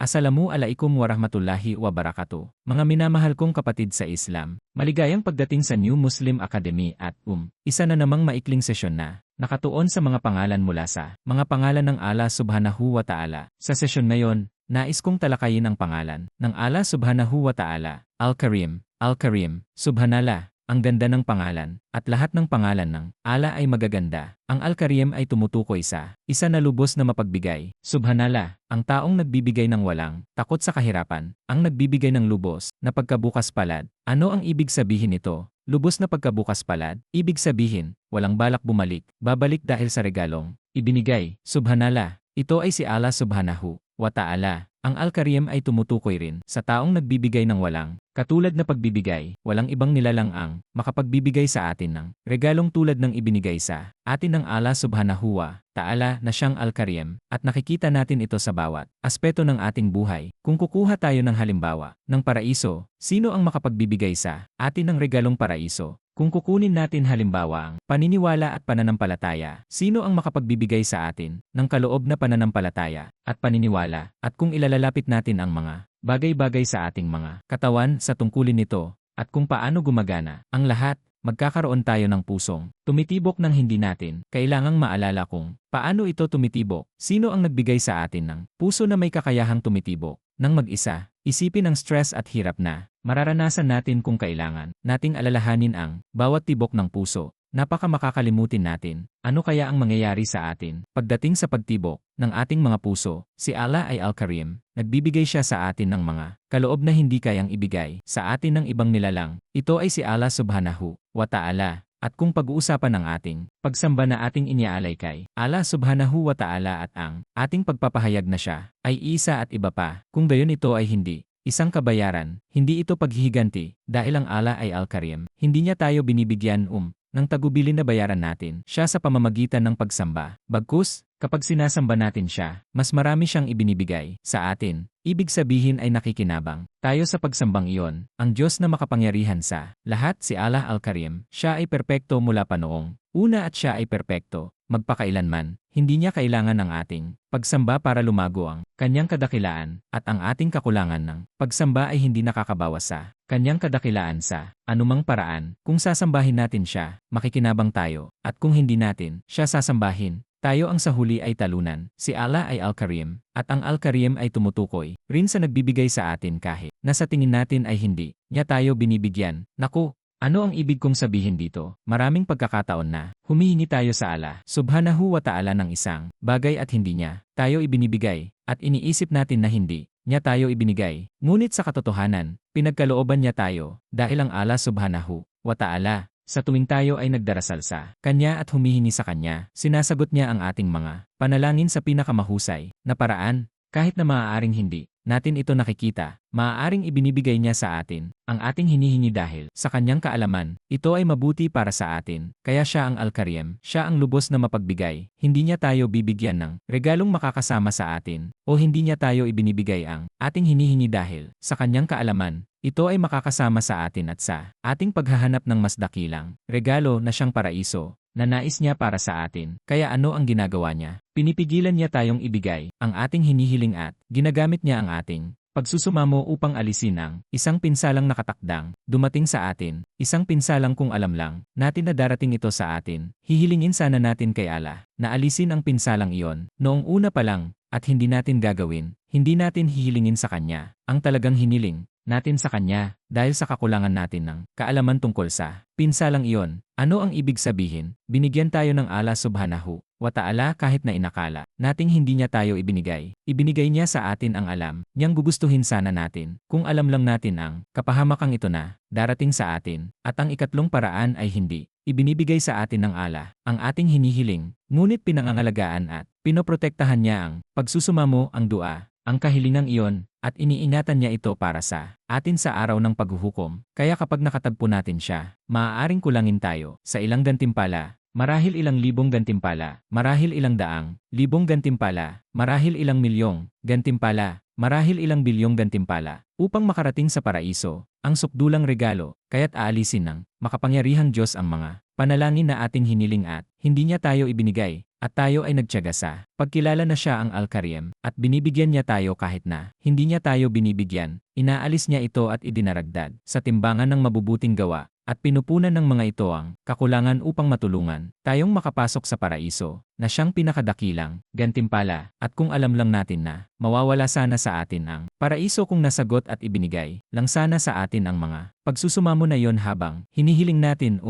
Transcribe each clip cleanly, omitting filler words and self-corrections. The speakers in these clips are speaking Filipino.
Assalamualaikum warahmatullahi wabarakatuh. Mga minamahal kong kapatid sa Islam, maligayang pagdating sa New Muslim Academy at isa na namang maikling sesyon na, nakatuon sa mga pangalan mula sa mga pangalan ng Allah Subhanahu wa Ta'ala. Sa sesyon ngayon, nais kong talakayin ang pangalan ng Allah Subhanahu wa Ta'ala, Al-Karim. Al-Karim, Subhanallah. Ang ganda ng pangalan, at lahat ng pangalan ng Allah ay magaganda. Ang Al-Karim ay tumutukoy sa isa na lubos na mapagbigay. Subhanallah, ang taong nagbibigay ng walang takot sa kahirapan, ang nagbibigay ng lubos na pagkabukas palad. Ano ang ibig sabihin nito? Lubos na pagkabukas palad, ibig sabihin, walang balak bumalik, babalik dahil sa regalong ibinigay. Subhanallah, ito ay si Allah Subhanahu wa Ta'ala. Ang Al-Karim ay tumutukoy rin sa taong nagbibigay ng walang katulad na pagbibigay, walang ibang nilalang ang makapagbibigay sa atin ng regalong tulad ng ibinigay sa atin ng Allah Subhanahu wa Ta'ala na siyang Al-Karim, at nakikita natin ito sa bawat aspeto ng ating buhay. Kung kukuha tayo ng halimbawa ng paraiso, sino ang makapagbibigay sa atin ng regalong paraiso? Kung kukunin natin halimbawa ang paniniwala at pananampalataya, sino ang makapagbibigay sa atin ng kaloob na pananampalataya at paniniwala? At kung ilalapit natin ang mga bagay-bagay sa ating mga katawan sa tungkulin nito at kung paano gumagana ang lahat, magkakaroon tayo ng pusong tumitibok ng hindi natin kailangang maalala kung paano ito tumitibok. Sino ang nagbigay sa atin ng puso na may kakayahang tumitibok ng mag-isa? Isipin ang stress at hirap na mararanasan natin kung kailangan nating alalahanin ang bawat tibok ng puso. Napaka makakalimutin natin, ano kaya ang mangyayari sa atin pagdating sa pagtibok ng ating mga puso? Si Allah ay Al-Karim, nagbibigay siya sa atin ng mga kaloob na hindi kayang ibigay sa atin ng ibang nilalang. Ito ay si Allah Subhanahu wa Ta'ala. At kung pag-uusapan ng ating pagsamba na ating iniaalay kay Allah Subhanahu wa Ta'ala at ang ating pagpapahayag na siya ay isa at iba pa, kung gayon ito ay hindi isang kabayaran, hindi ito paghihiganti, dahil ang Allah ay Al-Karim, hindi niya tayo binibigyan ng tagubilin na bayaran natin siya sa pamamagitan ng pagsamba. Bagkus, kapag sinasamba natin siya, mas marami siyang ibinibigay sa atin. Ibig sabihin ay nakikinabang tayo sa pagsambang iyon. Ang Diyos na makapangyarihan sa lahat, si Allah Al-Karim, siya ay perpekto mula pa noong una at siya ay perpekto magpakailanman. Hindi niya kailangan ng ating pagsamba para lumago ang kanyang kadakilaan, at ang ating kakulangan ng pagsamba ay hindi nakakabawas sa kanyang kadakilaan sa anumang paraan. Kung sasambahin natin siya, makikinabang tayo, at kung hindi natin siya sasambahin, tayo ang sa huli ay talunan. Si Allah ay Al-Karim, at ang Al-Karim ay tumutukoy rin sa nagbibigay sa atin kahit na sa tingin natin ay hindi niya tayo binibigyan. Naku! Ano ang ibig kong sabihin dito? Maraming pagkakataon na humihingi tayo sa Allah Subhanahu wa Ta'ala ng isang bagay at hindi niya tayo ibinibigay, at iniisip natin na hindi niya tayo ibinigay. Ngunit sa katotohanan, pinagkalooban niya tayo dahil ang Allah Subhanahu wa Ta'ala, sa tuwing tayo ay nagdarasal sa Kanya at humihingi sa Kanya, sinasagot niya ang ating mga panalangin sa pinakamahusay na paraan, kahit na maaaring hindi natin ito nakikita. Maaaring ibinibigay niya sa atin ang ating hinihingi dahil sa kanyang kaalaman, ito ay mabuti para sa atin. Kaya siya ang Al-Karim, siya ang lubos na mapagbigay. Hindi niya tayo bibigyan ng regalong makakasama sa atin, o hindi niya tayo ibinibigay ang ating hinihingi dahil sa kanyang kaalaman. Ito ay makakasama sa atin at sa ating paghahanap ng mas dakilang regalo na siyang paraiso na nais niya para sa atin. Kaya ano ang ginagawa niya? Pinipigilan niya tayong ibigay ang ating hinihiling at ginagamit niya ang ating pagsusumamo upang alisin ang isang pinsalang nakatakdang dumating sa atin. Isang pinsalang kung alam lang natin na darating ito sa atin, hihilingin sana natin kay Allah na alisin ang pinsalang iyon noong una pa lang, at hindi natin gagawin. Hindi natin hihilingin sa Kanya ang talagang hiniling natin sa Kanya dahil sa kakulangan natin ng kaalaman tungkol sa pinsalang iyon. Ano ang ibig sabihin? Binigyan tayo ng Allah Subhanahu wa Ta'ala kahit na inakala nating hindi niya tayo ibinigay. Ibinigay niya sa atin ang alam niyang gugustuhin sana natin. Kung alam lang natin ang kapahamakang ito na darating sa atin, at ang ikatlong paraan ay hindi ibinibigay sa atin ng Allah ang ating hinihiling, ngunit pinangangalagaan at pinoprotektahan niya ang pagsusumamo, ang dua, ang kahilingang iyon, at iniingatan niya ito para sa atin sa araw ng paghuhukom. Kaya kapag nakatagpo natin siya, maaaring kulangin tayo sa ilang gantimpala, marahil ilang libong gantimpala, marahil ilang daang libong gantimpala, marahil ilang milyong gantimpala, marahil ilang bilyong gantimpala, upang makarating sa paraiso, ang sukdulang regalo. Kaya't aalisin ng makapangyarihang Diyos ang mga panalangin na ating hiniling at hindi niya tayo ibinigay. at tayo ay nagtiyaga sa pagkilala na siya ang Al-Karim at binibigyan niya tayo kahit na hindi niya tayo binibigyan, inaalis niya ito at idinaragdag sa timbangan ng mabubuting gawa at pinupunan ng mga ito ang kakulangan upang matulungan tayong makapasok sa paraiso na siyang pinakadakilang gantimpala at kung alam lang natin na mawawala sana sa atin ang paraiso kung nasagot at ibinigay lang sana sa atin ang mga pagsusumamo na yon habang hinihiling natin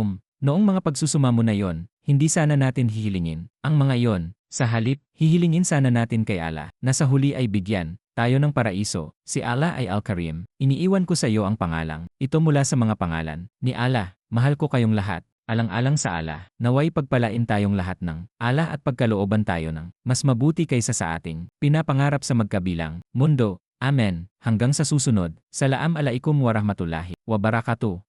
noong mga pagsusumamo na yon, hindi sana natin hihilingin ang mga yon. Sa halip, hihilingin sana natin kay Allah na sa huli ay bigyan tayo ng paraiso. Si Allah ay Al-Karim. Iniiwan ko sa iyo ang pangalang ito mula sa mga pangalan ni Allah. Mahal ko kayong lahat. Alang-alang sa Allah, naway pagpalain tayong lahat ng Allah at pagkalooban tayo ng mas mabuti kaysa sa ating pinapangarap sa magkabilang mundo. Amen. Hanggang sa susunod. Salaam alaikum warahmatullahi wabarakatuh.